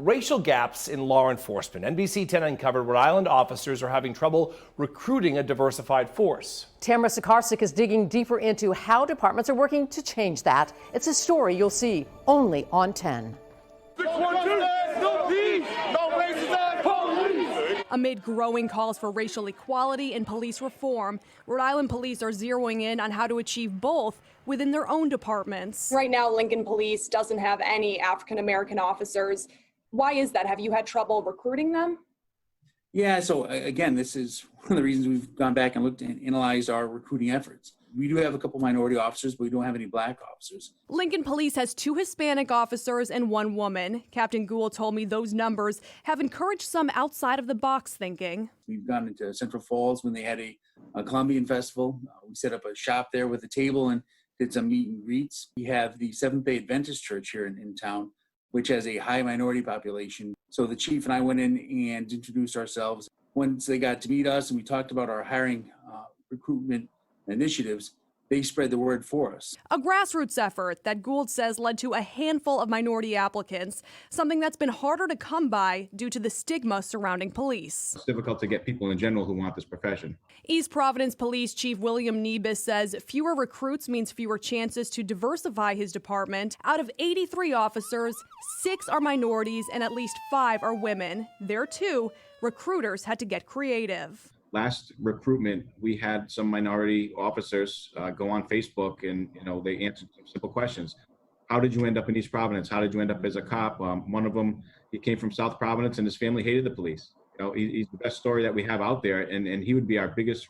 racial gaps in law enforcement. NBC 10 uncovered Rhode Island officers are having trouble recruiting a diversified force. Tamara Sakarsik is digging deeper into how departments are working to change that. It's a story you'll see only on 10. Amid growing calls for racial equality and police reform, Rhode Island police are zeroing in on how to achieve both within their own departments. Right now, Lincoln Police doesn't have any African-American officers. Why is that? Have you had trouble recruiting them? Yeah, so again, this is one of the reasons we've gone back and looked and analyzed our recruiting efforts. We do have a couple minority officers, but we don't have any black officers. Lincoln Police has 2 Hispanic officers and 1 woman. Captain Gould told me those numbers have encouraged some outside of the box thinking. We've gone into Central Falls when they had a Colombian festival. We set up a shop there with a table and did some meet and greets. We have the Seventh-day Adventist Church here in town, which has a high minority population. So the chief and I went in and introduced ourselves. Once they got to meet us and we talked about our hiring recruitment initiatives, they spread the word for us. A grassroots effort that Gould says led to a handful of minority applicants, something that's been harder to come by due to the stigma surrounding police. It's difficult to get people in general who want this profession. East Providence Police Chief William Nebus says fewer recruits means fewer chances to diversify his department. Out of 83 officers, 6 are minorities and at least 5 are women. There too, recruiters had to get creative. Last recruitment, we had some minority officers go on Facebook and, they answered some simple questions. How did you end up in East Providence? How did you end up as a cop? One of them, he came from South Providence and his family hated the police. He's the best story that we have out there. And he would be our biggest,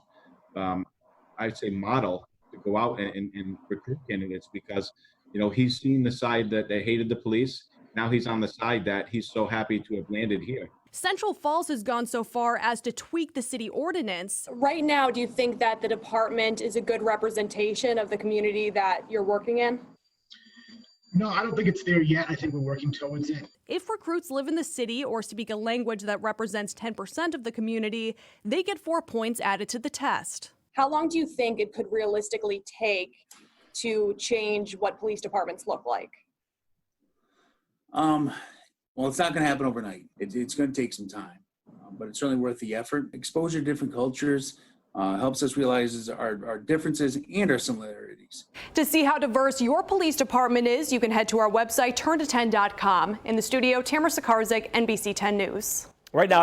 I'd say, model to go out and recruit candidates because, he's seen the side that they hated the police. Now he's on the side that he's so happy to have landed here. Central Falls has gone so far as to tweak the city ordinance. Right now, do you think that the department is a good representation of the community that you're working in? No, I don't think it's there yet. I think we're working towards it. If recruits live in the city or speak a language that represents 10% of the community, they get 4 points added to the test. How long do you think it could realistically take to change what police departments look like? Well, it's not going to happen overnight. It's going to take some time, but it's certainly worth the effort. Exposure to different cultures helps us realize our differences and our similarities. To see how diverse your police department is, you can head to our website, turnto10.com. In the studio, Tamara Sakarsik, NBC 10 News. Right now,